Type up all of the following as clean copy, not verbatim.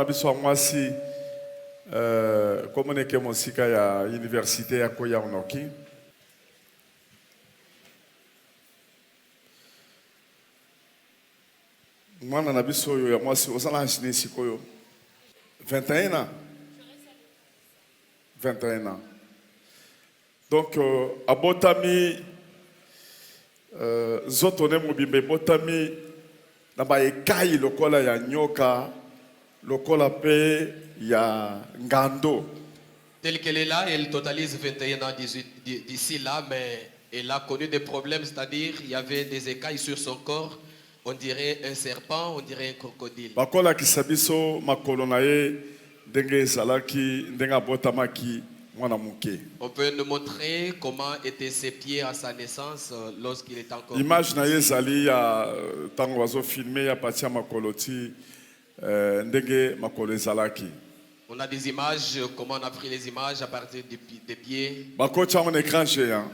na biso mwasi comme neke mosika ya université ya koya onoki. Mwana na biso yo ya mwasi osala nchini sikoyo 21 ans. 21 ans. Donc abotami zotone mobimbe botami na ba ekai lokola ya nyoka lokola pe ya ngando. Telle qu'elle est là, elle totalise 21 ans d'ici là, mais elle a connu des problèmes, c'est-à-dire il y avait des écailles sur son corps, on dirait un serpent, on dirait un crocodile. Bakola kisabiso makolo na ye ndenge ezalaki ndenge abotamaki mwana muke. On peut nous montrer comment étaient ses pieds à sa naissance lorsqu'il était encore. Image na ye ezali ya tango bazo filmer ya patia makolo ti ndenge makolo ezalaki. On a des images, comment on a pris les images à partir des pieds. Bakocha un écran géant.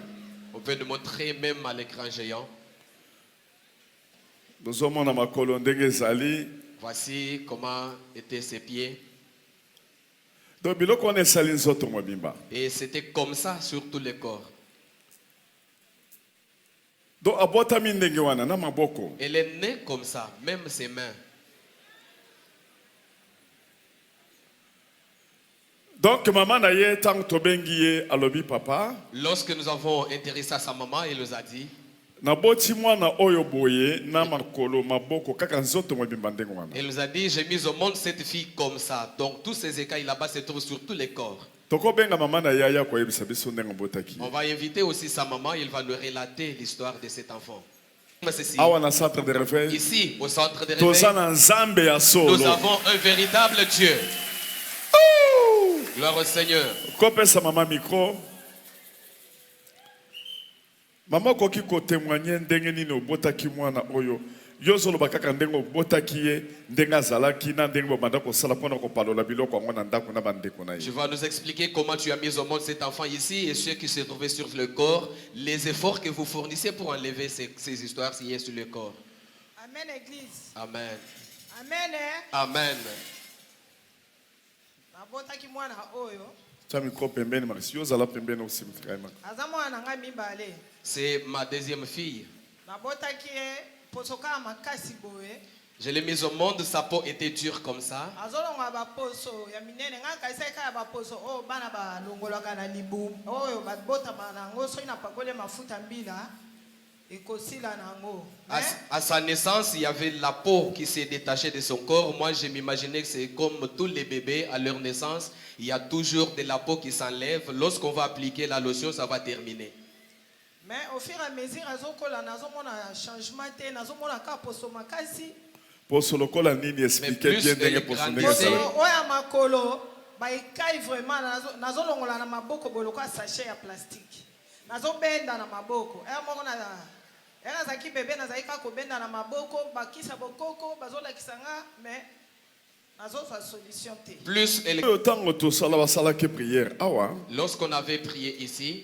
On peut nous montrer même à l'écran géant. Dozomona makolo ndenge ezali. Voici comment étaient ses pieds. Donc biloko on esali nzoto mobimba. Et c'était comme ça sur tous les corps. Donc abotami ndenge wana na maboko. Elle est née comme ça, même ses mains. Donc maman na ye tant tobengi ye alobi papa. Lorsque nous avons intéressé à sa maman, elle nous a dit. Na boti mwana oyo boye na makolo maboko kaka nzoto mobimba ndenge wana. Elle nous a dit j'ai mis au monde cette fille comme ça. Donc tous ces écailles là-bas se trouvent sur tous les corps. Toko benga maman na yaya ko yebisa biso ndenge botaki. On va inviter aussi sa maman, il va nous relater l'histoire de cet enfant. Awa na centre de réveil. Ici au centre de réveil. Tozana nzambe ya solo. Nous avons un véritable Dieu. Gloire au Seigneur. Kopesa maman micro. Maman koki ko témoigner ndenge nini obotaki mwana oyo. Yozolo bakaka ndenge obotaki ye ndenge azalaki na ndenge bobanda ko sala pona ko palola biloko ngo na ndako na bandeko na ye. Tu vas nous expliquer comment tu as mis au monde cet enfant ici et ceux qui se trouvaient sur le corps, les efforts que vous fournissez pour enlever ces histoires s'il y a sur le corps. Amen, Église. Amen. Amen. Amen. Nabotaki mwana oyo. Tami ko pembeni marisi yozala pembeni aussi mfikaima. Aza mwana nga mibale. C'est ma deuxième fille. Nabotaki posoka makasi boye. Je l'ai mise au monde, sa peau était dure comme ça. Azolonga ba poso ya minene nga kaisa ka ba poso o bana ba longolaka na libu. Oyo ba bota bana ngo so ina pakole mafuta mbila. À sa naissance, il y avait la peau qui s'est détachée de son corps. Moi, je m'imaginais que c'est comme tous les bébés à leur naissance. Il y a toujours de la peau qui s'enlève. Lorsqu'on va appliquer la lotion, ça va terminer. Mais au fur et à mesure, un changement, poso lokola nini expliquer bien ndenge poso ndenge ça. Oya makolo ba ikai vraiment nazolongola na maboko boloko sachet ya plastique. Nazobenda na maboko. Moko na era zaki bébé nazaika ko benda na maboko bakisa bokoko bazola kisanga mais nazofa solution te. Plus elle autant to sala basala que prière. Awa. Lorsqu'on avait prié ici,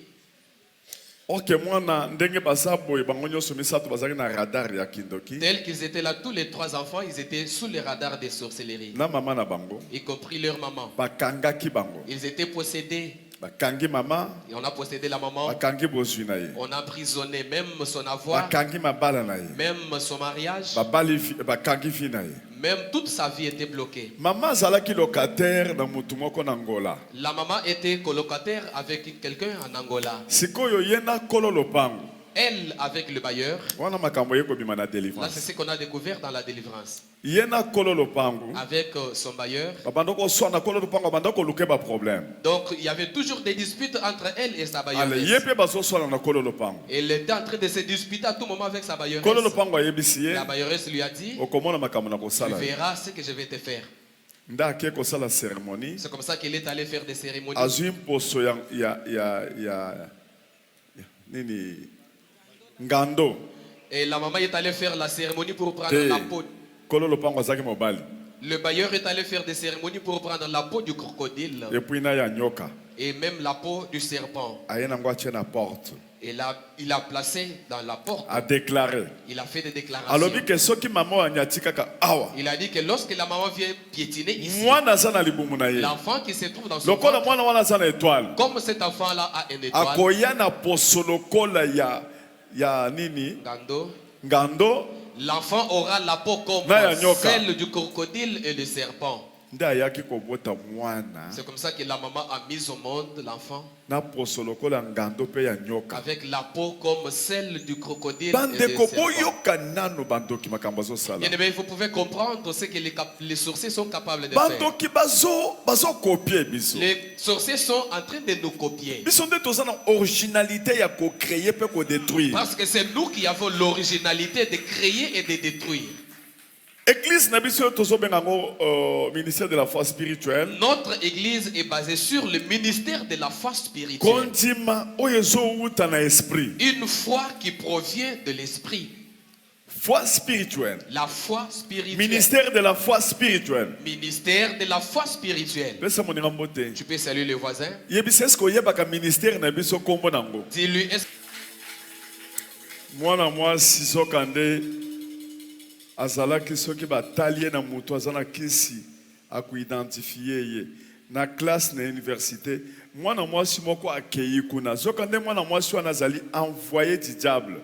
OK, moi ndenge basabo bango nyoso misato bazaki na radar ya kindoki. Tels qu'ils étaient là, tous les trois enfants, ils étaient sous les radars des sorcelleries. Na maman na bango. Y compris leur maman. Bakangaki bango. Ils étaient possédés. Bakangi maman. Et on a possédé la maman. Bakangi bozwi na ye. On a emprisonné même son avoir. Bakangi mabala na ye. Même son mariage. Bakangi fi na ye. Même toute sa vie était bloquée. Maman zalaki locataire na mutu moko na Angola. La maman était colocataire avec quelqu'un en Angola. Sikoyo yena kolo lopango. Elle avec le bailleur. Là, c'est ce qu'on a découvert dans la délivrance. Avec son bailleur. Donc, il y avait toujours des disputes entre elle et sa bailleuresse. Elle était en train de se disputer à tout moment avec sa bailleuresse. La bailleuresse lui a dit, tu verras ce que je vais te faire. C'est comme ça qu'il est allé faire des cérémonies. Ngando. Et la maman est allée faire la cérémonie pour prendre la peau. Le bailleur est allé faire des cérémonies pour prendre la peau du crocodile. Et même la peau du serpent. Il a placé dans la porte. A déclaré. Il a fait des déclarations. Il a dit que lorsque la maman vient piétiner ici, l'enfant qui se trouve dans son ventre, comme cet enfant-là a une étoile, l'enfant aura la peau comme celle du crocodile et du serpent. C'est comme ça que la maman a mis au monde l'enfant avec la peau comme celle du crocodile et du serpent. Bien, vous pouvez comprendre ce que les sorciers sont capables de faire. Les sorciers sont en train de nous copier. Parce que c'est nous qui avons l'originalité de créer et de détruire. Église ministère de la foi spirituelle. Notre église est basée sur le ministère de la foi spirituelle. Une foi qui provient de l'esprit. Foi spirituelle. La foi spirituelle. Ministère de la foi spirituelle. Ministère de la foi spirituelle. Tu peux saluer les voisins. Dis-lui, moi azalaki soki batalie na mutu azana kisi akuidentifier ye na classe na université mwana mwasi moko akei kuna zokande mwana mwasi wana azali envoyé du diable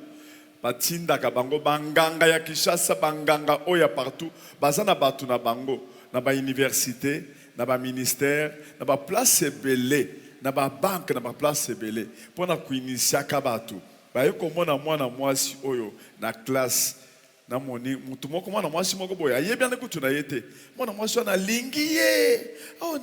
batindaka bango banganga ya Kinshasa banganga oya partout bazana batu na bango na ba université na ba ministère na ba place ebele na ba banque na ba place ebele pona kuinitiaka batu baye komona mwana mwasi oyo na classe na moni mutu moko mwana mwasi moko boya yebi ane kutu na yete mwana mwasi wana lingi ye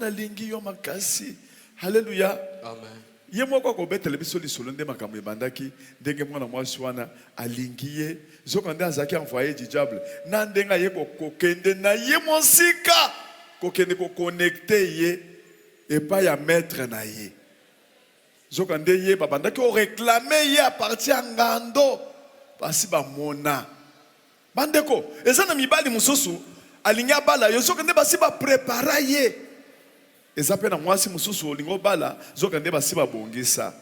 na lingi yo makasi haleluya amen ye moko ko betele biso lisolo nde makambo ebandaki ndenge mwana mwasi wana alingi ye zoko nde azaki envoyé du diable na ndenga ye kokende na ye monsika kokende ko connecter ye epa ya maître na ye zoko nde ye babandaki o réclamer ye à partir ngando pasi ba mona bandeko ezana mibali mususu alinya bala yo soka nde basi ba prepara ye ezape na mwasi mususu olingo bala zoka nde basi ba bongisa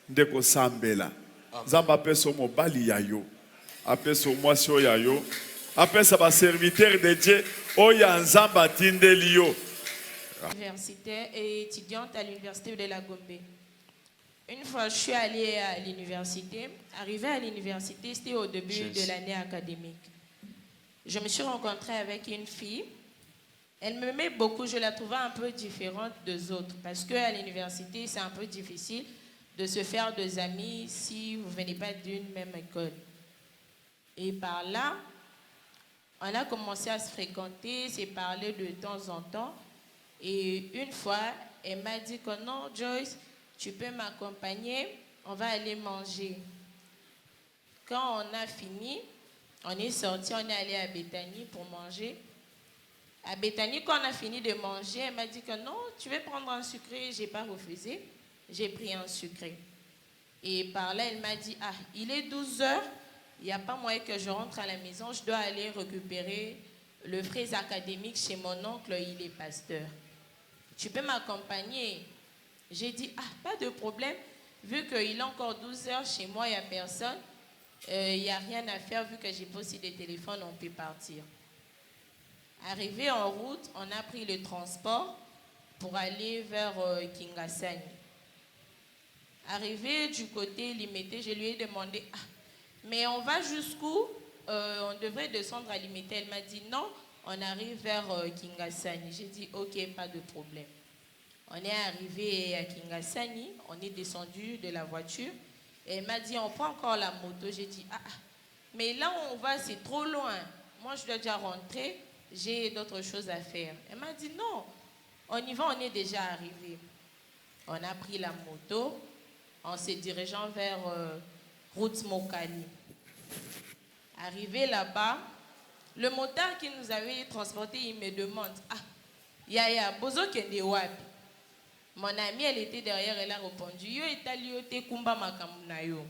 ndeko sambela zamba peso mobali yayo apeso mwasi oyayo apesa ba serviteur de Dieu oya nzamba tindeli yo. Universitaire et étudiante à l'université de la Gombe. Une fois, je suis allée à l'université. Arrivée à l'université, c'était au début de l'année académique. Je me suis rencontrée avec une fille. Elle m'aimait beaucoup. Je la trouvais un peu différente des autres. Parce qu'à l'université, c'est un peu difficile de se faire des amis si vous ne venez pas d'une même école. Et par là, on a commencé à se fréquenter, se parler de temps en temps. Et une fois, elle m'a dit que non, Joyce, tu peux m'accompagner, on va aller manger. Quand on a fini, on est sorti, on est allé à Bethany pour manger. À Bethany, quand on a fini de manger, elle m'a dit que non, tu veux prendre un sucré. Je n'ai pas refusé. J'ai pris un sucré. Et par là, elle m'a dit, ah, il est 12 heures, il n'y a pas moyen que je rentre à la maison, je dois aller récupérer le frais académique chez mon oncle, il est pasteur. Tu peux m'accompagner? J'ai dit, ah, pas de problème, vu qu'il est encore 12 heures chez moi, il n'y a personne, il n'y a rien à faire, vu que j'ai pas aussi des téléphones, on peut partir. Arrivé en route, on a pris le transport pour aller vers Kingasani. Arrivé du côté Limité, je lui ai demandé, ah, mais on va jusqu'où? On devrait descendre à Limité. Elle m'a dit non, on arrive vers Kingasani. J'ai dit ok, pas de problème. On est arrivé à Kingasani, on est descendu de la voiture. Et elle m'a dit on prend encore la moto. J'ai dit ah, mais là où on va c'est trop loin. Moi je dois déjà rentrer, j'ai d'autres choses à faire. Elle m'a dit non, on y va, on est déjà arrivé. On a pris la moto en se dirigeant vers route Mokali. Arrivé là-bas, le motard qui nous avait transporté, il me demande, ah, Yaya, bozo kende wapi? Mon amie, elle était derrière, elle a répondu, yo etaliote kumba makamuna yo.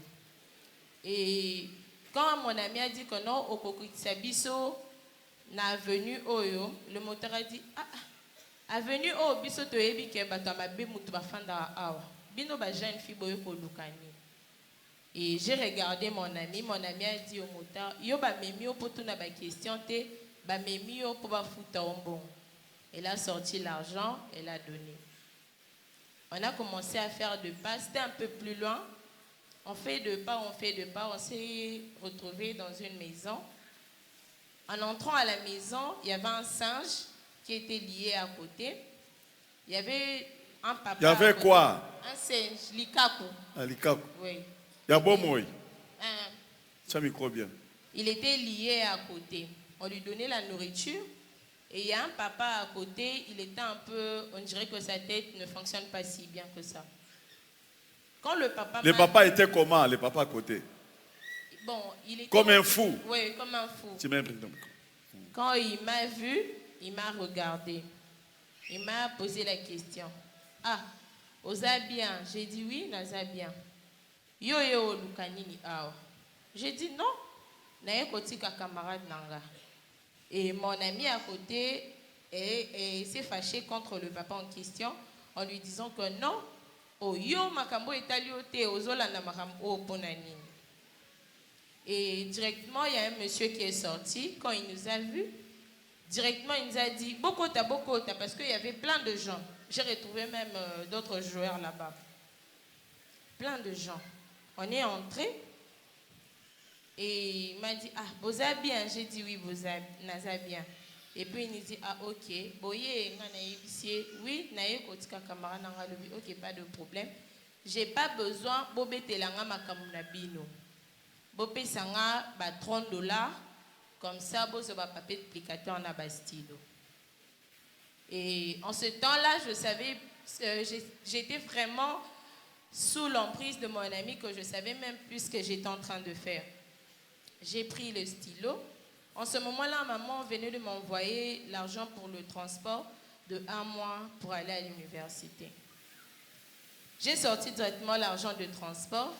Et quand mon amie a dit que non, au Kokitsabiso, na avenue Oyo, le motard a dit, ah, avenue Oyo, biso to ebi ke bato amabe mutu bafanda awa. Bino ba jeune fille boyo ko lukani. Et j'ai regardé mon ami a dit au motard, yo ba memio pour tout na ba question te, ba memio pour ba fouta bon. Elle a sorti l'argent, elle a donné. On a commencé à faire de pas, c'était un peu plus loin. On fait de pas, on s'est retrouvé dans une maison. En entrant à la maison, il y avait un singe qui était lié à côté. Il y avait un papa. Il y avait quoi? Un singe, likaku. Un likaku. Oui. Il y a bon mot. Ça micro bien. Il était lié à côté. On lui donnait la nourriture. Et il y a un papa à côté, il était un peu, on dirait que sa tête ne fonctionne pas si bien que ça. Quand le papa... Le papa était comment, le papa à côté? Bon, il était... Comme un fou. Oui, comme un fou. Tu m'as pris. Quand il m'a vu, il m'a regardé. Il m'a posé la question. Ah, osa bien? J'ai dit oui, naza bien. Yo yo lukanini awa. J'ai dit non. Naye kotika camarade nanga. Et mon ami à côté s'est fâché contre le papa en question en lui disant que non, oh yo makambo etaliote ozolanda makambo ponani. Et directement il y a un monsieur qui est sorti quand il nous a vus. Directement il nous a dit bokota parce qu'il y avait plein de gens. J'ai retrouvé même d'autres joueurs là-bas. Plein de gens. On est entré. Et il m'a dit, ah, boza bien. J'ai dit, oui, boza, naza bien. Et puis il nous dit, ah, ok. Boye, oui, naye kotika kamara nanga lobi, ok, pas de problème. J'ai pas besoin, bobe telanga makamuna bino. Bobe sanga, ba $30. Comme ça, bozo ba papier de plicateur na ba stylo. Et en ce temps-là, je savais, j'étais vraiment sous l'emprise de mon ami que je savais même plus ce que j'étais en train de faire. J'ai pris le stylo. En ce moment-là, maman venait de m'envoyer l'argent pour le transport de 1 mois pour aller à l'université. J'ai sorti directement l'argent de transport.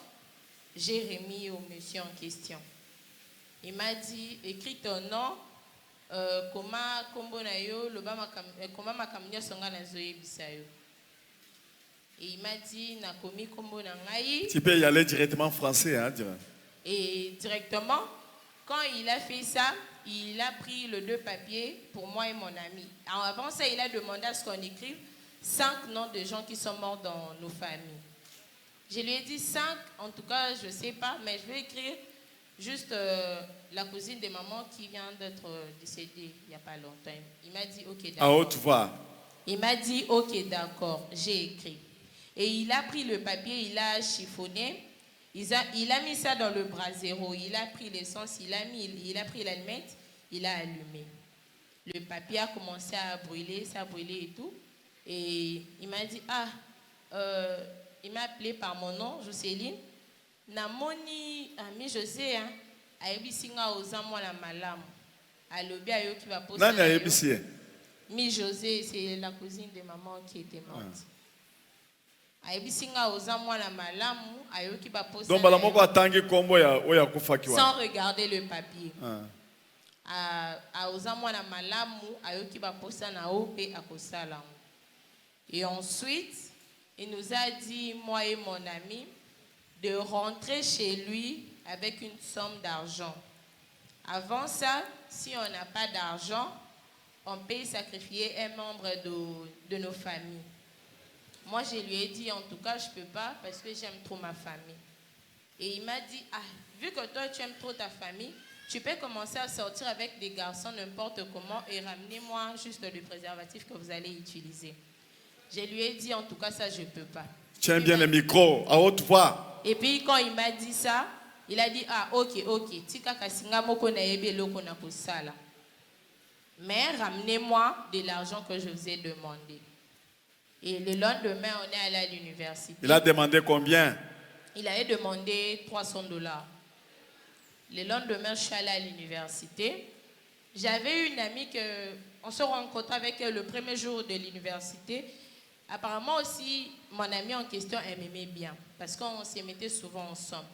J'ai remis au monsieur en question. Il m'a dit, écris ton nom, comment kombonayo, comment ma kamnya songa na zoé bisayo. Et il m'a dit, na komi kombo na ngai. Tu peux y aller directement en français, hein, dire. Et directement, quand il a fait ça, il a pris les 2 papiers pour moi et mon ami. Alors avant ça, il a demandé à ce qu'on écrive 5 noms de gens qui sont morts dans nos familles. Je lui ai dit 5, en tout cas, je ne sais pas, mais je vais écrire juste la cousine de maman qui vient d'être décédée il n'y a pas longtemps. Il m'a dit, ok, d'accord. À haute voix. Il m'a dit, ok, d'accord, j'ai écrit. Et il a pris le papier, il a chiffonné. Il a mis ça dans le brasero, il a pris l'essence, il a pris l'allumette, il a allumé. Le papier a commencé à brûler, ça a brûlé et tout. Et il m'a dit, il m'a appelé par mon nom, Jocelyne. Namoni, ami José, hein, ayebisinga ozamwa la malam. Alobi ayo qui va poser. Nani ayebisi? Mi José, c'est la cousine de maman qui était morte. Donc, sans regarder le papier. Et ensuite, il nous a dit, moi et mon ami, de rentrer chez lui avec une somme d'argent. Avant ça, si on n'a pas d'argent, on peut sacrifier un membre de nos familles. Moi, je lui ai dit, en tout cas, je ne peux pas parce que j'aime trop ma famille. Et il m'a dit, ah, vu que toi, tu aimes trop ta famille, tu peux commencer à sortir avec des garçons n'importe comment et ramenez-moi juste le préservatif que vous allez utiliser. Je lui ai dit, en tout cas, ça, je ne peux pas. Tiens bien le micro, à haute voix. Et puis, quand il m'a dit ça, il a dit, ah, ok, tika kasinga moko na yebe loko na kosala. Mais ramenez-moi de l'argent que je vous ai demandé. Et le lendemain, on est allé à l'université. Il a demandé combien? Il avait demandé $300. Le lendemain, je suis allée à l'université. J'avais une amie on se rencontrait avec elle le premier jour de l'université. Apparemment aussi, mon amie en question, elle m'aimait bien parce qu'on se mettait souvent ensemble.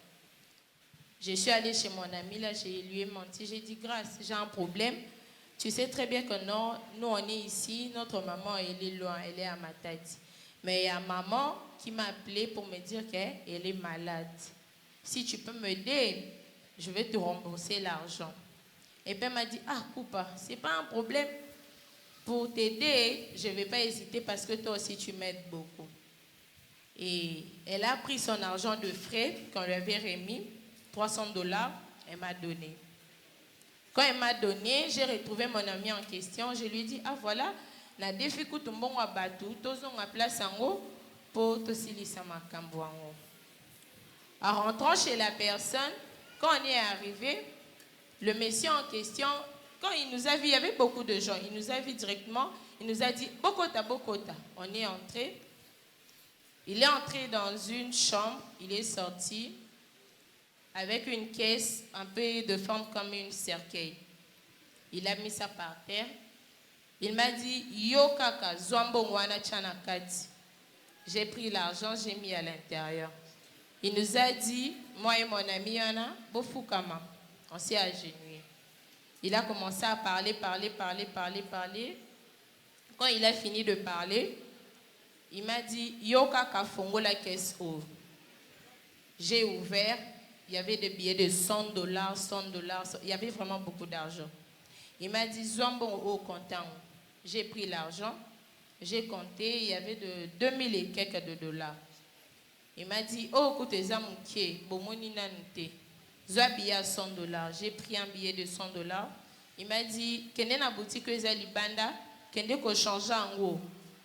Je suis allée chez mon amie, là, je lui ai menti. J'ai dit, Grâce, j'ai un problème. Tu sais très bien que non, nous on est ici, notre maman elle est loin, elle est à Matadi. Mais il y a maman qui m'a appelé pour me dire qu'elle est malade. Si tu peux m'aider, je vais te rembourser l'argent. Et puis elle m'a dit, ah, Koupa, ce n'est pas un problème. Pour t'aider, je ne vais pas hésiter parce que toi aussi tu m'aides beaucoup. Et elle a pris son argent de frais qu'on lui avait remis, $300, elle m'a donné. Quand elle m'a donné, j'ai retrouvé mon ami en question, je lui ai dit, ah voilà, na defi kutumbon wa batu, tozon a place en haut pour tosilisa makambo en haut. En rentrant chez la personne, quand on est arrivé, le monsieur en question, quand il nous a vu, il y avait beaucoup de gens, il nous a vu directement, il nous a dit, Bokota, Bokota. On est entré. Il est entré dans une chambre, il est sorti avec une caisse un peu de forme comme une cercueil. Il a mis ça par terre. Il m'a dit, Yo kaka, zwambo wana chanakati. J'ai pris l'argent, j'ai mis à l'intérieur. Il nous a dit, moi et mon ami Yana, Bofukama. On s'est agenouillés. Il a commencé à parler. Quand il a fini de parler, il m'a dit, Yoka Kafongo la caisse ouvre. J'ai ouvert, il y avait des billets de $100, $100, il y avait vraiment beaucoup d'argent. Il m'a dit, Zwambon au comptant. J'ai pris l'argent, j'ai compté, il y avait de 2000 et quelques de dollars. Il m'a dit, oh, écoutez, Zamouké, Bomoni Nanute. Zwa billet à $100. J'ai pris un billet de $100. Il m'a dit, Kende na boutique ezali banda, Kende ko changer en haut.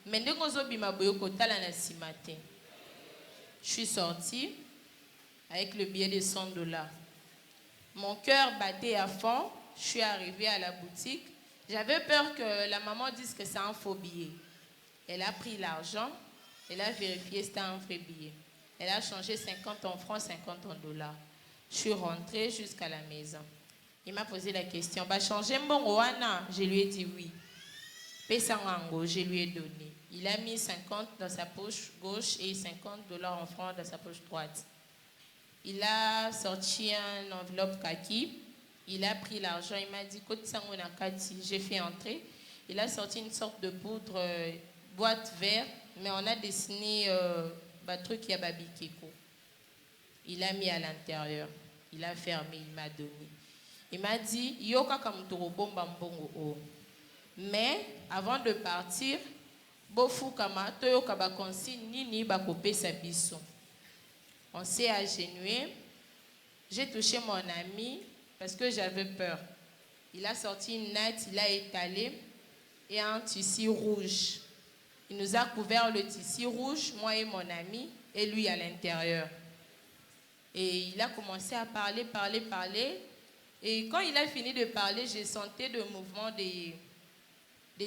Mais dès qu'on a bima boyo kotala na simate. Je suis sortie avec le billet de $100. Mon cœur battait à fond. Je suis arrivée à la boutique. J'avais peur que la maman dise que c'est un faux billet. Elle a pris l'argent. Elle a vérifié c'était un vrai billet. Elle a changé 50 en francs, 50 en dollars. Je suis rentrée jusqu'à la maison. Il m'a posé la question. Bah, changer mon wana? Je lui ai dit oui. Pesangango, je lui ai donné. Il a mis 50 dans sa poche gauche et $50 en francs dans sa poche droite. Il a sorti une enveloppe kaki. Il a pris l'argent. Il m'a dit, j'ai fait entrer. Il a sorti une sorte de poudre, boîte verte, mais on a dessiné un truc qui a babikeko. Il a mis à l'intérieur. Il a fermé, il m'a donné. Il m'a dit, Yoka kamutoro bomba mbongo o. Mais avant de partir, bofu kama toyoka ba consigne nini ba kopé sa biso. On s'est agenouillé. J'ai touché mon ami parce que j'avais peur. Il a sorti une natte, il a étalé et un tissu rouge. Il nous a couvert le tissu rouge, moi et mon ami, et lui à l'intérieur. Et il a commencé à parler. Et quand il a fini de parler, j'ai senti le mouvement des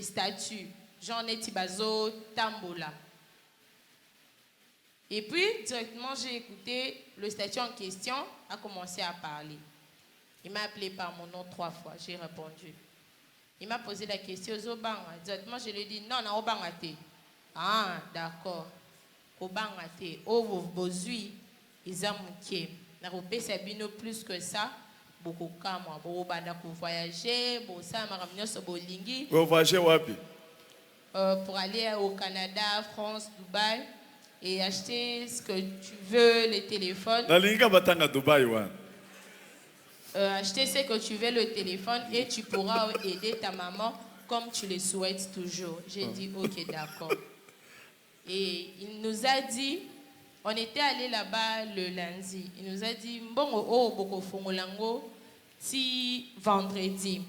statues. Genre Netibazo, Tambola. Et puis, directement, j'ai écouté le statut en question, a commencé à parler. Il m'a appelé par mon nom 3 fois, j'ai répondu. Il m'a posé la question, Zobanga. Directement, je lui ai dit, non, Obangate. Ah, d'accord. Obangate. Oh, vous bozui, Izamouké. N'a pas sabino plus que ça. Beaucoup comme moi. Vous voyager, vous voyager wapi? Pour aller au Canada, France, Dubaï et acheter ce que tu veux, les téléphones. Acheter ce que tu veux, le téléphone, et tu pourras aider ta maman comme tu le souhaites toujours. J'ai dit ok, d'accord. Et il nous a dit, on était allé là-bas le lundi. Il nous a dit, bon, boko fongolango, si vendredi.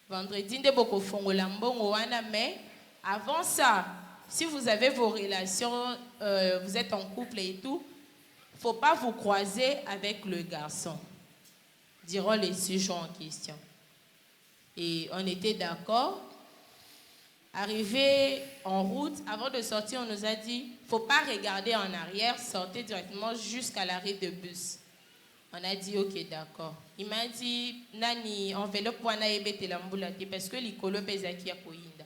Vendredi, de boko fongolango, mais avant ça, si vous avez vos relations, vous êtes en couple et tout, il ne faut pas vous croiser avec le garçon, diront les sujets en question. Et on était d'accord. Arrivé en route, avant de sortir, on nous a dit, il ne faut pas regarder en arrière, sortez directement jusqu'à l'arrêt de bus. On a dit, ok, d'accord. Il m'a dit, Nani, enveloppe wana ebete la mbulate, parce que l'ikolo bezaki ya koinda.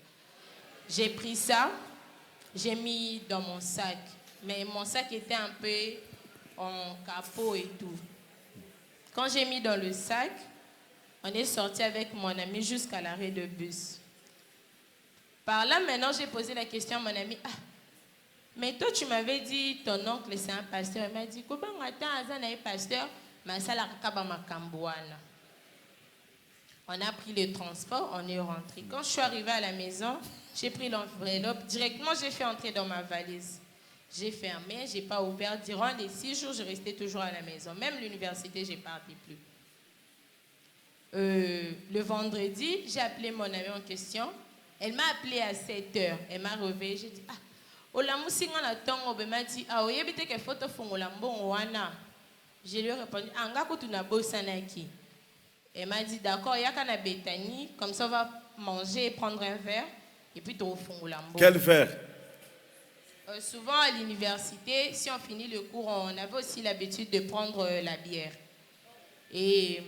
J'ai pris ça, j'ai mis dans mon sac. Mais mon sac était un peu en capot et tout. Quand j'ai mis dans le sac, on est sorti avec mon ami jusqu'à l'arrêt de bus. Par là, maintenant, j'ai posé la question à mon ami. Ah, Mais toi, tu m'avais dit, ton oncle, c'est un pasteur. Il m'a dit, comment attends, un pasteur, ma salle on a pris le transport, on est rentré. Quand je suis arrivée à la maison, j'ai pris l'enveloppe. Directement, j'ai fait entrer dans ma valise. J'ai fermé, je n'ai pas ouvert. Durant les 6 jours, je restais toujours à la maison. Même l'université, je ne partais plus. Le vendredi, j'ai appelé mon amie en question. Elle m'a appelé à 7 h. Elle m'a réveillée. J'ai dit, je lui ai répondu, elle m'a dit, d'accord, il y a qu'un Béthanie, comme ça on va manger et prendre un verre, et puis tu au fond. Quel verre? Souvent à l'université, si on finit le cours, on avait aussi l'habitude de prendre la bière. Et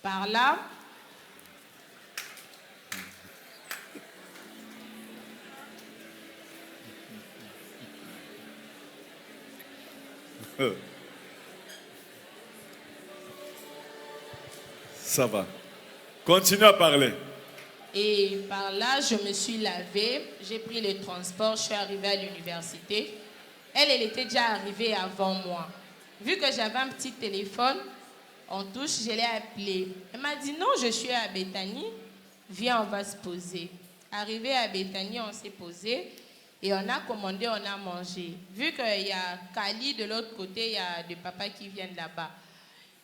par là, ça va. Continue à parler. Et par là, je me suis lavée, j'ai pris le transport, je suis arrivée à l'université. Elle était déjà arrivée avant moi. Vu que j'avais un petit téléphone, on touche, je l'ai appelée. Elle m'a dit, non, je suis à Béthanie, viens, on va se poser. Arrivée à Béthanie, on s'est posé et on a commandé, on a mangé. Vu qu'il y a Kali de l'autre côté, il y a des papas qui viennent là-bas.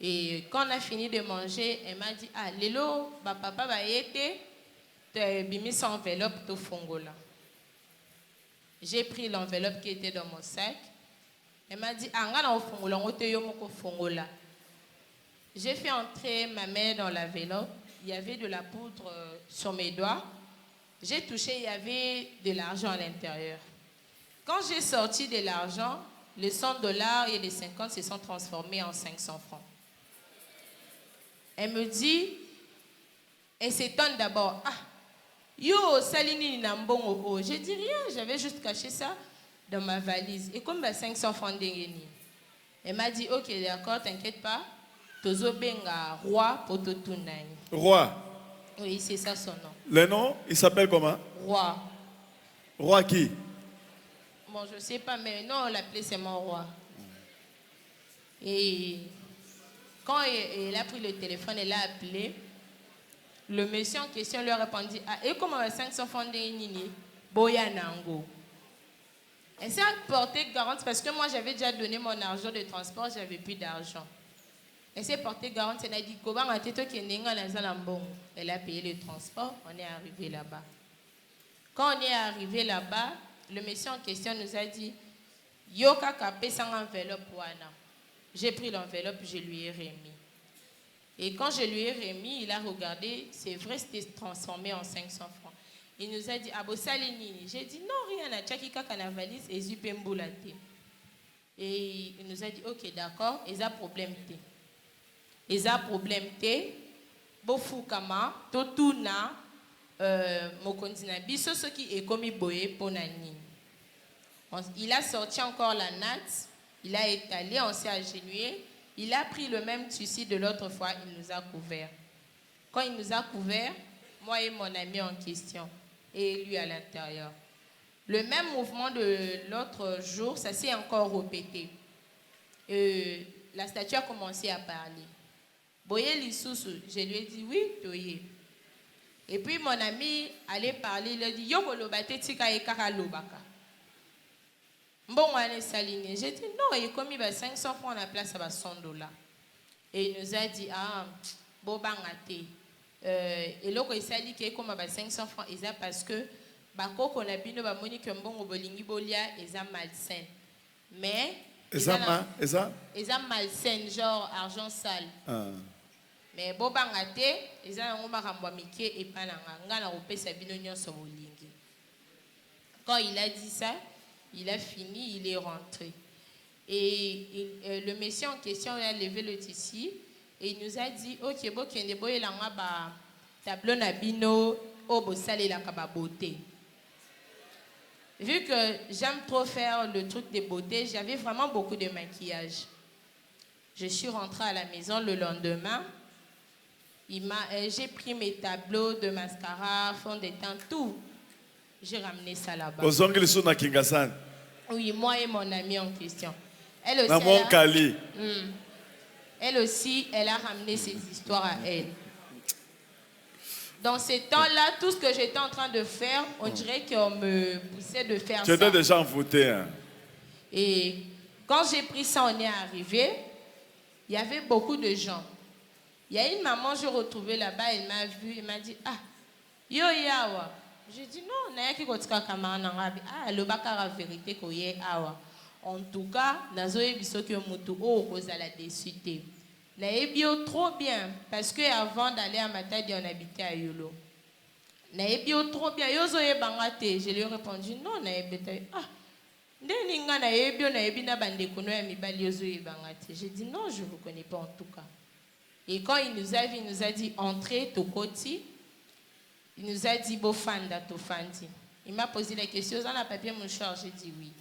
Et quand on a fini de manger, elle m'a dit, ah, Lélo, papa va été, tu as mis son enveloppe de fongola. J'ai pris l'enveloppe qui était dans mon sac. Elle m'a dit, ah, fongola. J'ai fait entrer ma main dans l'enveloppe. Il y avait de la poudre sur mes doigts. J'ai touché, il y avait de l'argent à l'intérieur. Quand j'ai sorti de l'argent, les $100 et les 50 se sont transformés en 500 francs. Elle me dit, elle s'étonne d'abord. Ah, yo, Salini Nambongo. J'ai dit rien, j'avais juste caché ça dans ma valise. Et comme 500 francs d'engeni. Elle m'a dit, ok, d'accord, t'inquiète pas. Tozo benga roi pototunai. Roi. Oui, c'est ça son nom. Le nom, il s'appelle comment? Roi. Roi qui? Bon, je ne sais pas, mais non, on l'appelait c'est mon roi. Et quand elle a pris le téléphone, elle a appelé. Le monsieur en question lui a répondu, ah, et comment 500 francs de nini? Boya Nango. Elle s'est portée garante parce que moi j'avais déjà donné mon argent de transport, j'avais plus d'argent. Elle s'est portée garante, elle a dit, elle a payé le transport, on est arrivé là-bas. Quand on est arrivé là-bas, le monsieur en question nous a dit, Yoka kapé sans enveloppe wana. J'ai pris l'enveloppe, je lui ai remis. Et quand je lui ai remis, il a regardé, c'est vrai, c'était transformé en 500 francs. Il nous a dit, Abosalinini. J'ai dit, non, rien à Tchakika Kanavalise et Zupemboulate. Et il nous a dit, ok, d'accord, ils ont problème. Ils ont problème. Bofukama, Totuna, Mokondina, Biso, ce qui est commis boé pour Nani. Il a sorti encore la natte, il a étalé, on s'est agenouillé. Il a pris le même tissu de l'autre fois, il nous a couverts. Quand il nous a couverts, moi et mon ami en question, et lui à l'intérieur. Le même mouvement de l'autre jour, ça s'est encore répété. La statue a commencé à parler. Boye Lissoussou, je lui ai dit oui, toye. Et puis mon ami allait parler, il a dit Yoko lobate tika e kaka lobaka. Bon, on est saligné. J'ai dit non, il a commis 500 francs à la place à $100. Et il nous a dit, ah, bon, bangate. Et là, il s'est dit qu'il y a comme 500 francs, et ça parce que, bako qu'on a bien, bah, moni que bon, bolingi bolia, et ça malsain. Mais, et ça malsain, genre argent sale. Mais bon, bangate, et ça, on va remboursé et pas l'anga, on a sa binonion sur bolingi. Quand il a dit ça, il a fini, il est rentré. Et le monsieur en question a levé le tissu et il nous a dit ok, bon, qu'il y a des tableau nabino, au bossale la beauté. Vu que j'aime trop faire le truc de beauté, j'avais vraiment beaucoup de maquillage. Je suis rentrée à la maison le lendemain. J'ai pris mes tableaux de mascara, fond de teint, tout. J'ai ramené ça là-bas. Oui, moi et mon ami en question. Elle aussi, elle a ramené ses histoires à elle. Dans ces temps-là, tout ce que j'étais en train de faire, on dirait qu'on me poussait de faire ça. Tu étais déjà envoûté. Hein? Et quand j'ai pris ça, on est arrivé. Il y avait beaucoup de gens. Il y a une maman, je retrouvée là-bas, elle m'a vue, elle m'a dit, ah, yo yawa. J'ai dit non, n'a qui kotika kamana ngabi. Ah, le bakara vérité ko ye awa. En tout cas, nazoye biso que mutu o kozala dessus. Na ebio trop bien parce que avant d'aller à Matadi, on habitait à Yolo. Na ebio trop bien. Yozo ye bangate. Je lui ai répondu non, na ebete. Ah, ndeninga na ebio na ebina bande kono ya mibali yozo ye bangate. J'ai dit non, je vous connais pas en tout cas. Et quand il nous a vu, il nous a dit entrez to koti. Il nous a dit bofanda to fandi. Il m'a posé la question, vous en avez papier mouchoir? J'ai dit oui.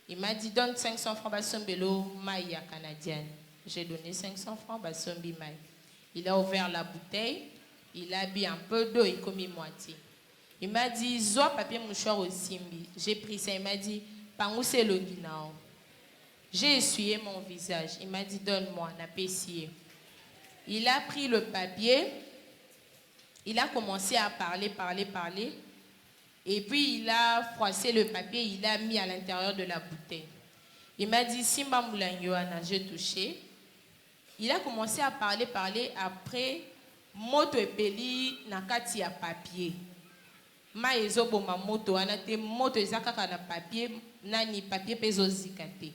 Il m'a dit donne 500 francs basombelo maïa canadienne. J'ai donné 500 francs basombi maï. Il a ouvert la bouteille, il a bu un peu d'eau et commis moitié. Il m'a dit zoa papier mouchoir au simbi. J'ai pris ça, il m'a dit pangousse le guinao. J'ai essuyé mon visage. Il m'a dit donne-moi, n'a pas essayé. Il a pris le papier, il a commencé à parler. Et puis il a froissé le papier, il l'a mis à l'intérieur de la bouteille. Il m'a dit Simba Moulangyoana, j'ai touché. Il a commencé à parler. Après, moto epeli nakati ya papier. Ma ezobo ma moto anate moto ezakaka na papier nani papier pezo zikate.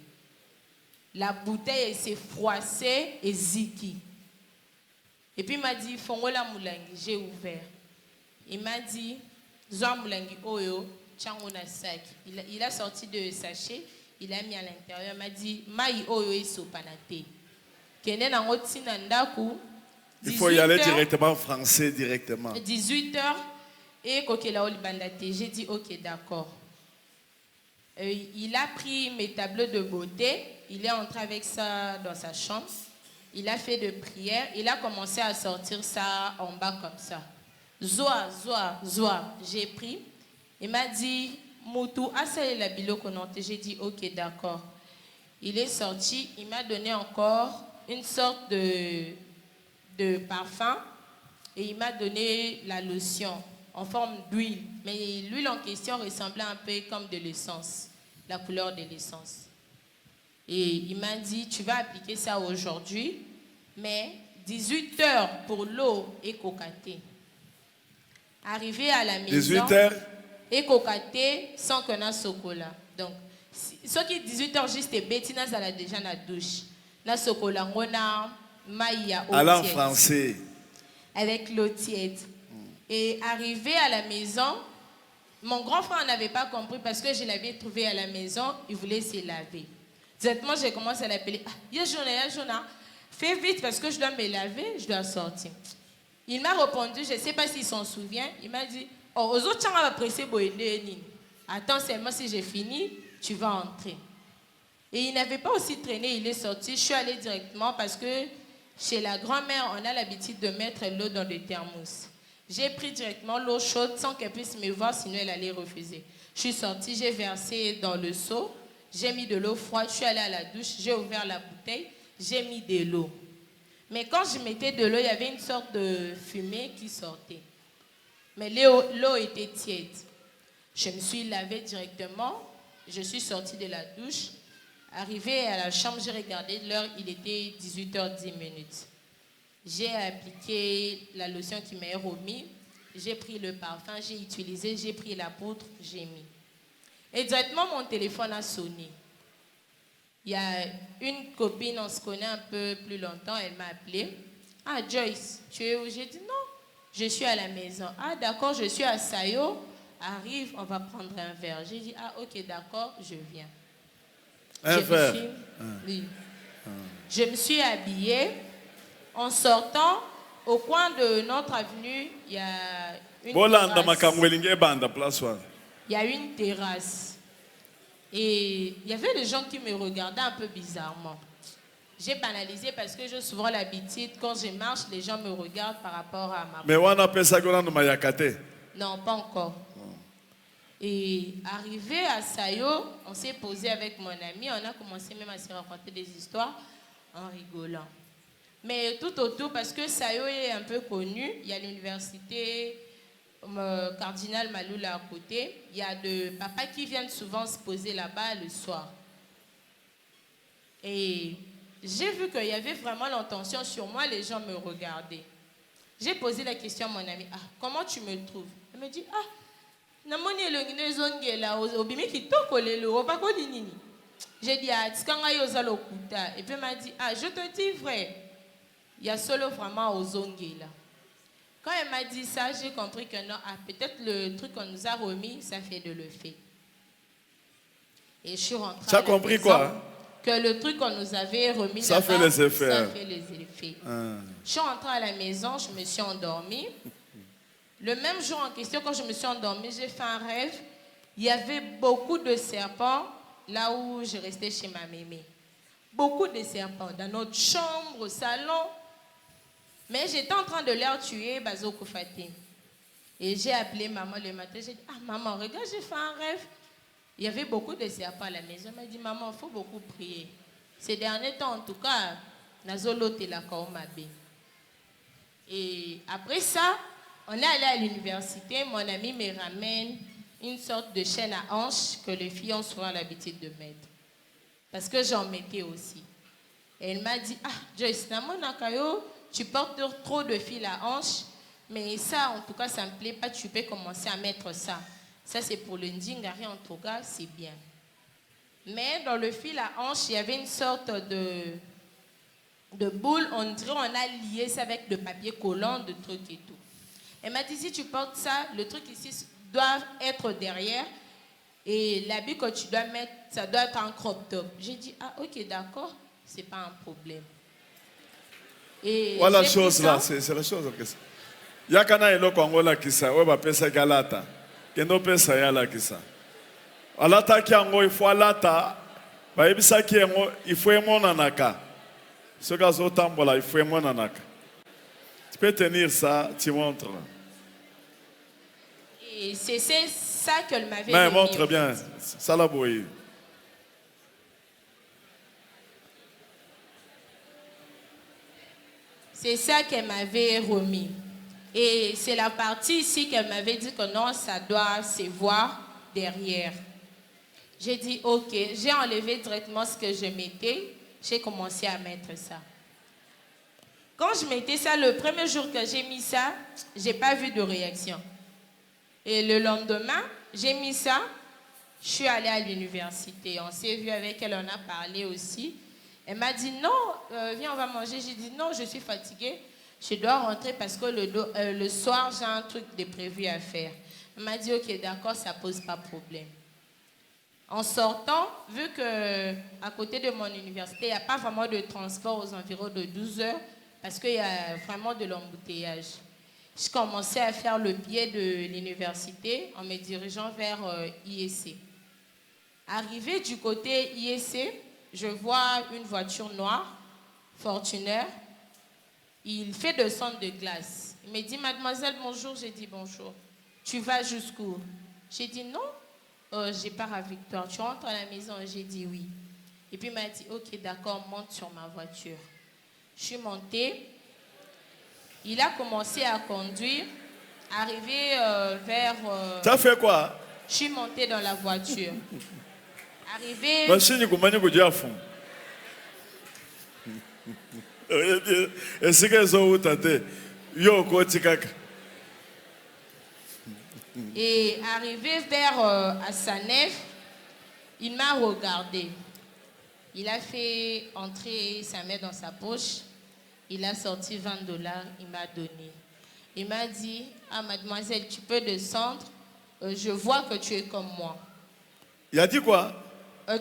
La bouteille s'est froissée et ziki. Et puis il m'a dit fongola Moulangi, j'ai ouvert. Il m'a dit Zoa Moulangi oyo changona sac. Il a sorti de sachet, il a mis à l'intérieur, il m'a dit mai oyo isopanate. Kene na ngoti na ndaku. Il faut y aller directement en français directement. 18h et kokela olibandate. J'ai dit OK, d'accord. Il a pris mes tableaux de beauté, il est entré avec ça dans sa chambre. Il a fait de prières, il a commencé à sortir ça en bas comme ça. Zoa. J'ai pris. Il m'a dit, Moutou, asseyez la biloko nante. J'ai dit, OK, d'accord. Il est sorti, il m'a donné encore une sorte de parfum et il m'a donné la lotion en forme d'huile. Mais l'huile en question ressemblait un peu comme de l'essence, la couleur de l'essence. Et il m'a dit, tu vas appliquer ça aujourd'hui, mais 18 heures pour l'eau et cocaté. Arrivé à la maison, 18 heures et cocaté sans qu'on a chocolat. Donc, ce qui est 18 heures juste et Bettina, ça l'a déjà la douche. La chocolat, on a maïa au en français. Avec l'eau tiède. Et arrivé à la maison, mon grand frère n'avait pas compris parce que je l'avais trouvé à la maison, il voulait se laver. Directement, j'ai commencé à l'appeler. Yajona, fais vite parce que je dois me laver, je dois sortir. Il m'a répondu, je ne sais pas s'il s'en souvient. Il m'a dit, oh, aux autres, tu vas presser. Attends seulement si j'ai fini, tu vas entrer. Et il n'avait pas aussi traîné, il est sorti. Je suis allée directement parce que chez la grand-mère, on a l'habitude de mettre l'eau dans des thermos. J'ai pris directement l'eau chaude sans qu'elle puisse me voir, sinon elle allait refuser. Je suis sortie, j'ai versé dans le seau. J'ai mis de l'eau froide, je suis allée à la douche, j'ai ouvert la bouteille, j'ai mis de l'eau. Mais quand je mettais de l'eau, il y avait une sorte de fumée qui sortait. Mais l'eau était tiède. Je me suis lavée directement, je suis sortie de la douche. Arrivée à la chambre, j'ai regardé l'heure, il était 18h10. J'ai appliqué la lotion qui m'a remis, j'ai pris le parfum, j'ai utilisé, j'ai pris la poudre, j'ai mis. Et directement, mon téléphone a sonné. Il y a une copine, on se connaît un peu plus longtemps, elle m'a appelé. Ah, Joyce, tu es où? J'ai dit non, je suis à la maison. Ah, d'accord, je suis à Sayo. Arrive, on va prendre un verre. J'ai dit, ah, ok, d'accord, je viens. Un verre? Oui. Je me suis habillée. En sortant, au coin de notre avenue, il y a une terrasse. Il y a une terrasse. Et il y avait des gens qui me regardaient un peu bizarrement. J'ai banalisé parce que j'ai souvent l'habitude, quand je marche, les gens me regardent par rapport à ma... Mais on appelle ça qu'on a mayakate. Non, pas encore. Et arrivé à Sayo, on s'est posé avec mon ami, on a commencé même à se raconter des histoires en rigolant. Mais tout autour, parce que Sayo est un peu connu, il y a l'université Cardinal Maloula à côté, il y a des papas qui viennent souvent se poser là-bas le soir. Et j'ai vu qu'il y avait vraiment l'intention sur moi, les gens me regardaient. J'ai posé la question à mon ami, ah, comment tu me trouves? Elle me dit, ah, j'ai dit, ah, et puis elle m'a dit, ah, je te dis vrai, il y a solo vraiment aux Zongela. Quand elle m'a dit ça, j'ai compris que non, ah, peut-être le truc qu'on nous a remis, ça fait de le fait. Et je suis rentrée. Tu as compris quoi? Que le truc qu'on nous avait remis, ça fait les effets. Ça fait les effets. Je suis rentrée à la maison, je me suis endormie. Le même jour en question, quand je me suis endormie, j'ai fait un rêve. Il y avait beaucoup de serpents là où je restais chez ma mémé. Beaucoup de serpents dans notre chambre, au salon. Mais j'étais en train de leur tuer Bazo Koufati. Et j'ai appelé maman le matin. J'ai dit, ah maman, regarde, j'ai fait un rêve. Il y avait beaucoup de serpents à la maison. Elle m'a dit, maman, il faut beaucoup prier. Ces derniers temps, en tout cas, Nazolo Telakaomabe. Et après ça, on est allé à l'université. Mon ami me ramène une sorte de chaîne à hanches que les filles ont souvent l'habitude de mettre. Parce que j'en mettais aussi. Et elle m'a dit, ah, Joyce, tu portes trop de fil à hanches, mais ça, en tout cas, ça ne me plaît pas. Tu peux commencer à mettre ça. Ça, c'est pour le ndingari, en tout cas, c'est bien. Mais dans le fil à hanches, il y avait une sorte de boule. On dirait on a lié ça avec de papier collant, de trucs et tout. Elle m'a dit, si tu portes ça, le truc ici doit être derrière. Et l'habit que tu dois mettre, ça doit être un crop top. J'ai dit, ah, ok, d'accord, c'est pas un problème. Et voilà la chose là, c'est la chose. Il y a quand même un qui ça, ouais, bah, pesa galata. Kendo pesa ya la qui ça. Alata qui ango, il faut alata. Bah, ebisa qui ango, il faut aimer nanaka. Ce gars là, il faut aimer nanaka. Tu peux tenir ça, tu montres. Et c'est ça qu'elle m'avait dit. Mais montre bien, ça l'a bouilli. C'est ça qu'elle m'avait remis. Et c'est la partie ici qu'elle m'avait dit que non, ça doit se voir derrière. J'ai dit, ok, j'ai enlevé directement ce que je mettais. J'ai commencé à mettre ça. Quand je mettais ça, le premier jour que j'ai mis ça, je n'ai pas vu de réaction. Et le lendemain, j'ai mis ça. Je suis allée à l'université. On s'est vu avec elle, on a parlé aussi. Elle m'a dit, non, viens, on va manger. J'ai dit, non, je suis fatiguée. Je dois rentrer parce que le soir, j'ai un truc de prévu à faire. Elle m'a dit, ok, d'accord, ça ne pose pas de problème. En sortant, vu qu'à côté de mon université, il n'y a pas vraiment de transport aux environs de 12 heures parce qu'il y a vraiment de l'embouteillage. Je commençais à faire le pied de l'université en me dirigeant vers IEC. Arrivé du côté IEC, je vois une voiture noire, Fortuner. Il fait descendre de glace. Il me dit, mademoiselle, bonjour. J'ai dit, bonjour. Tu vas jusqu'où? J'ai dit, non, je pars à Victoire. Tu rentres à la maison? J'ai dit, oui. Et puis il m'a dit, ok, d'accord, monte sur ma voiture. Je suis montée. Il a commencé à conduire. Arrivé vers... Tu as fait quoi? Je suis montée dans la voiture. Arrivé... Et arrivé vers Assanef, il m'a regardé. Il a fait entrer sa main dans sa poche. Il a sorti $20, il m'a donné. Il m'a dit, ah mademoiselle, tu peux descendre. Je vois que tu es comme moi. Il a dit quoi?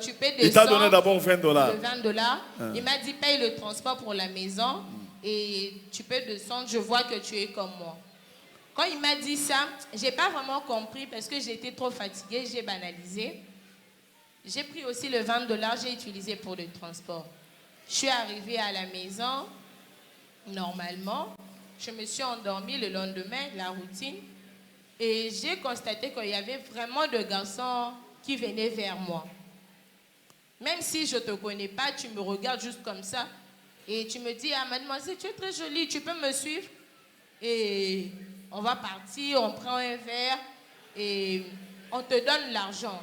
Tu peux descendre. Il t'a donné d'abord $20. Le $20. Il m'a dit, paye le transport pour la maison et tu peux descendre. Je vois que tu es comme moi. Quand il m'a dit ça, je n'ai pas vraiment compris parce que j'étais trop fatiguée, j'ai banalisé. J'ai pris aussi le $20, j'ai utilisé pour le transport. Je suis arrivée à la maison, normalement. Je me suis endormie le lendemain, la routine. Et j'ai constaté qu'il y avait vraiment de garçons qui venaient vers moi. Même si je ne te connais pas, tu me regardes juste comme ça. Et tu me dis, ah mademoiselle, tu es très jolie, tu peux me suivre? Et on va partir, on prend un verre et on te donne l'argent.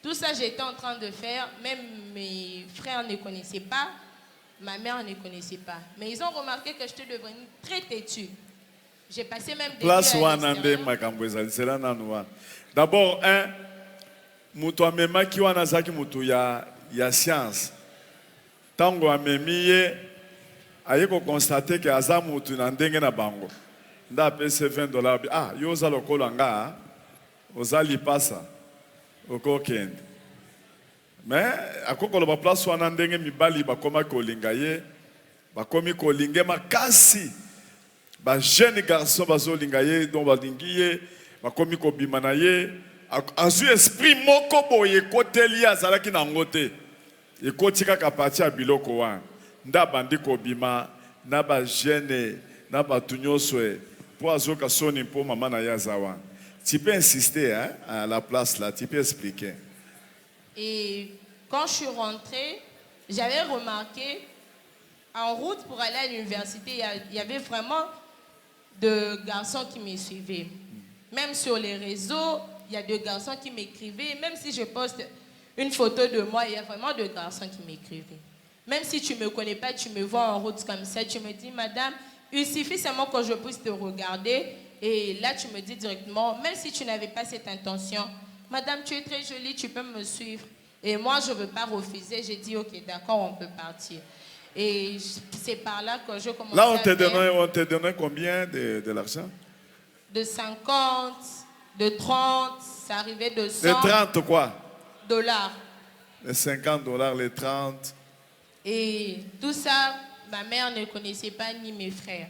Tout ça, j'étais en train de faire. Même mes frères ne connaissaient pas. Ma mère ne connaissait pas. Mais ils ont remarqué que j'étais devenue très têtue. J'ai passé même des place d'abord, mutu amemaki wana azaki mutu ya science. Tango amemi ye aye ko constate que aza mutu na ndenge na bango. Nda pese $20. Ah, yo za lokolo nga ozali pasa okokende. Mais akokolo ba place wana ndenge mibali bakoma kolinga ye, bakomi kolinge makasi. Ba jeune garçon bazolinga ye donc balingi ye, bakomi kobima na ye. Azu esprit moko boye koteli azalaki na ngote. Ekoti kaka parti ya biloko wana. Nda bandi kobima na ba jeune na ba tunyoswe po azoka soni po mama na yazawa. Tu peux insister hein, à la place là, tu peux expliquer. Et quand je suis rentrée, j'avais remarqué en route pour aller à l'université, il y avait vraiment de garçons qui me suivaient. Même sur les réseaux, il y a des garçons qui m'écrivaient. Même si je poste une photo de moi, il y a vraiment des garçons qui m'écrivaient. Même si tu ne me connais pas, tu me vois en route comme ça, tu me dis, madame, il suffit seulement que je puisse te regarder. Et là, tu me dis directement, même si tu n'avais pas cette intention, madame, tu es très jolie, tu peux me suivre. Et moi, je ne veux pas refuser. J'ai dit, ok, d'accord, on peut partir. Et c'est par là que je commence là, on te donnait combien de l'argent? De 50, de 30, ça arrivait de 100. De 30 quoi? Dollars. Les $50, les 30. Et tout ça, ma mère ne connaissait pas ni mes frères.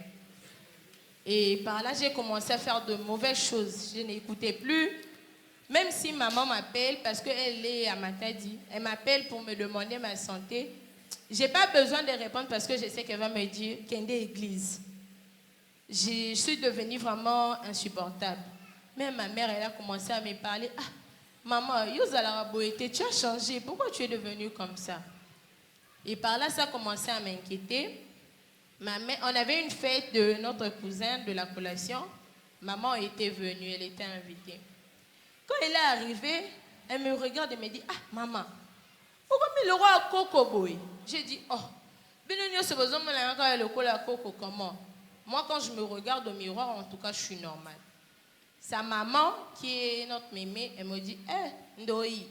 Et par là, j'ai commencé à faire de mauvaises choses. Je n'écoutais plus. Même si maman m'appelle, parce qu'elle est à Matadi, elle m'appelle pour me demander ma santé. Je n'ai pas besoin de répondre parce que je sais qu'elle va me dire Kende église. Je suis devenue vraiment insupportable. Même ma mère, elle a commencé à me parler. Ah, maman, tu as changé. Pourquoi tu es devenue comme ça? Et par là, ça a commencé à m'inquiéter. On avait une fête de notre cousin de la collation. Maman était venue, elle était invitée. Quand elle est arrivée, elle me regarde et me dit, ah, maman, pourquoi le roi a coco boy? J'ai dit, oh, comment? Moi, quand je me regarde au miroir, en tout cas, je suis normale. Sa maman, qui est notre mémé, elle me dit, eh, Ndoi,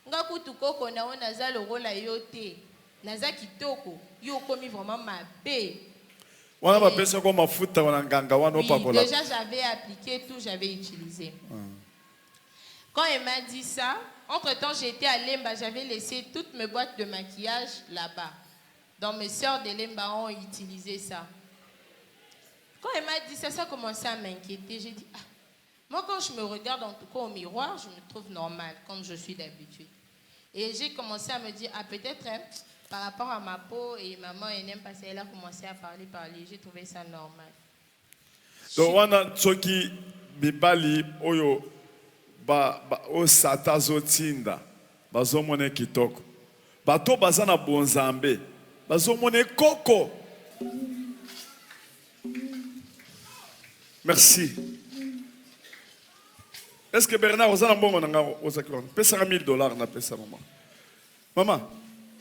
ngakutu koko na on naza le rôle à yote. Naza kitoko, yo komi vraiment ma bé. Déjà, j'avais appliqué tout, j'avais utilisé. Quand elle m'a dit ça, entre-temps, j'étais à Lemba, j'avais laissé toutes mes boîtes de maquillage là-bas. Donc, mes sœurs de Lemba ont utilisé ça. Quand elle m'a dit ça, ça a commencé à m'inquiéter. J'ai dit, ah, moi, quand je me regarde en tout cas au miroir, je me trouve normale, comme je suis d'habitude. Et j'ai commencé à me dire, ah, peut-être, hein, par rapport à ma peau, et maman, elle n'aime pas ça, elle a commencé à parler. J'ai trouvé ça normal. Donc, on a Tsoki Bibali, Oyo. O sata zotinda bazomone kitoko bato bazana bonzambe bazomone koko. Merci. Est-ce que Bernard ozana mbongo nanga ozakwa pesa $1000 na pesa maman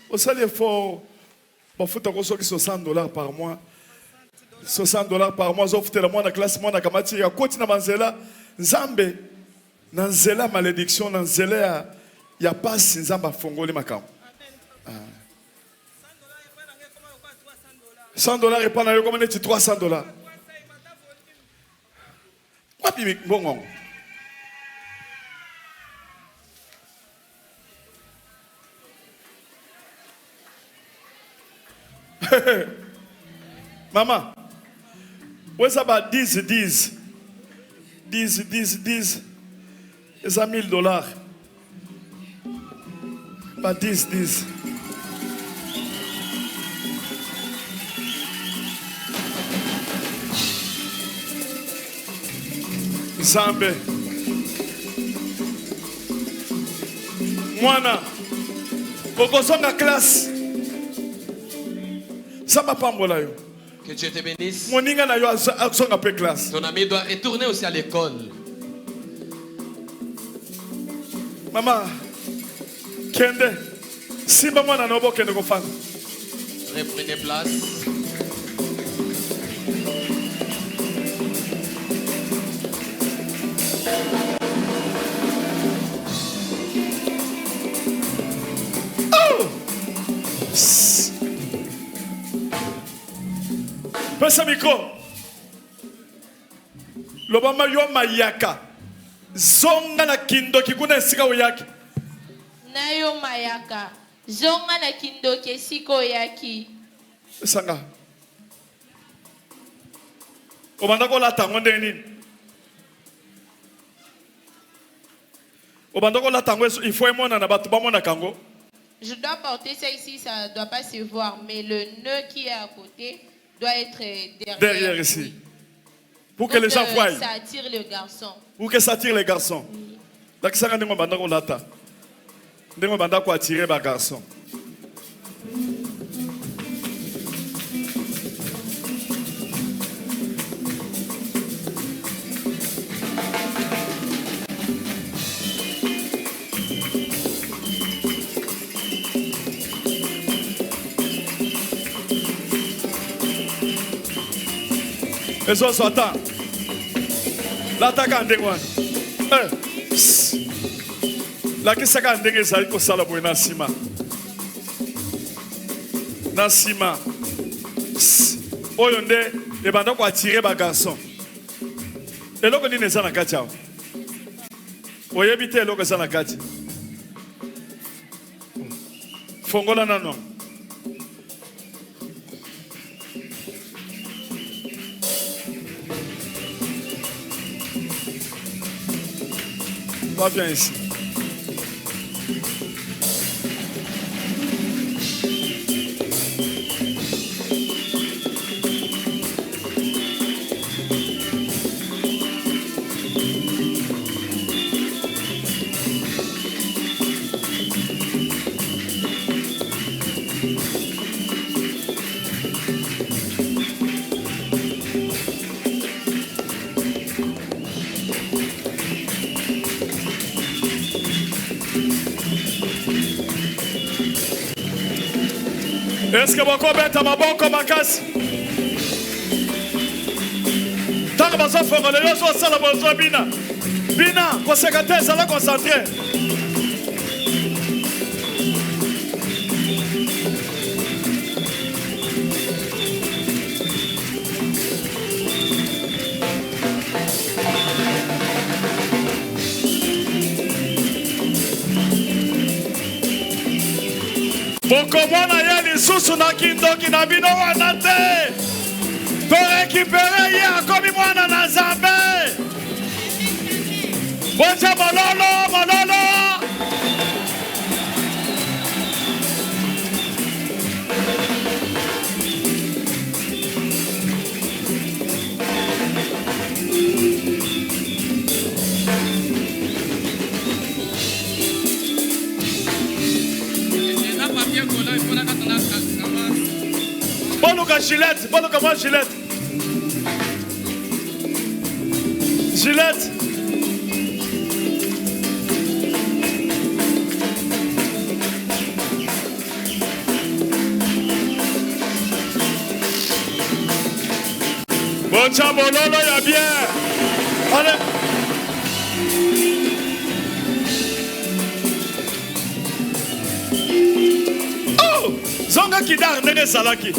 osali fort bafuta ko soki $60 par mois $60 par mois zofutela mwana classe mwana kamati ya koti na manzela nzambe na nzela malédiction na nzela ya pasi nzamba fongoli makambo. $100 et pas na yo comme neti $300. Wapi mbongo? Maman, what's about 10? C'est $1000. Pas 10. Nzambe. Mwana. Okosonga classe. Samba pambola yo. Que Dieu te bénisse. Moninga na yo asonga pe classe. Ton ami doit retourner aussi à l'école. Maman, kende. Simba mwana nobo kende kofanga. Reprenez place. Pesa micro. Lobama yo mayaka. Zonga na kindo kikuna esika oyaki. Nayo mayaka. Zonga na kindo kesiko yaki. Sanga. Obanda ko lata ngonde nini? Obanda ko lata ngweso il faut emona na batu bamona kango. Je dois porter ça ici, ça ne doit pas se voir, mais le nœud qui est à côté doit être derrière ici. Pour que les gens voient. Ça attire le garçon. Pour que ça attire les garçons. Donc ça quand on banda ko lata. Ndenge banda ko attirer ba garçon. Les autres attendent. L'attaque en dégoût. La qui s'est en dégoût, ça y est, ça la boue Nassima. Nassima. Oyonde, et bandons quoi tirer bas garçon. Et là, on dit les anakatia. Oye habite là que ça nakati. Fongola nanon. Va bien ici. Est-ce que vous avez un bon makasi? Tant que vous avez fait le jour, ça va vous bina. Bina, conséquenté, ça va concentrer. Bokomona ya lisusu na kindoki na bino wana te. To récupérer ye akomi mwana na Nzambe. Bonja mololo, mololo. Boluka Gillette, boluka moi Gillette. Gillette. Boncha bololo ya bien. Allez. Oh, zonga kidar ndenge salaki.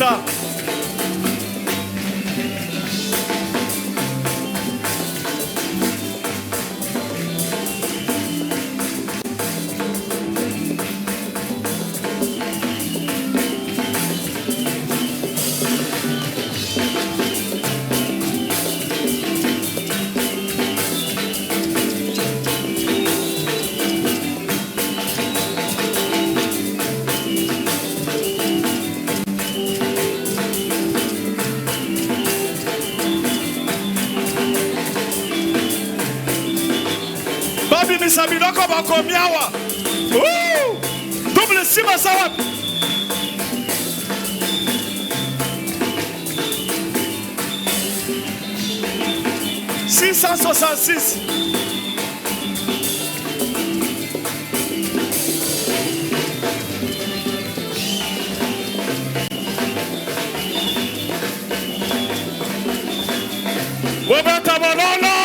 Beta. Sabinoko bakomiawa. Double sima sawa. $666. Roberta Bololo.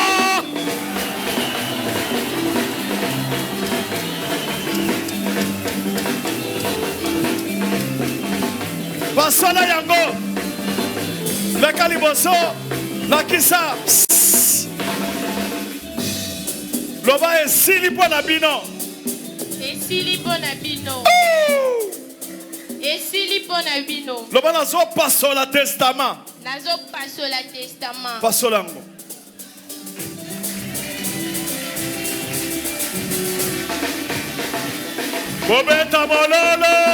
Basola yango le kaliboso la kisa loba esili pona bino loba nazo pasola testament pasola yango Bobeta Mololo.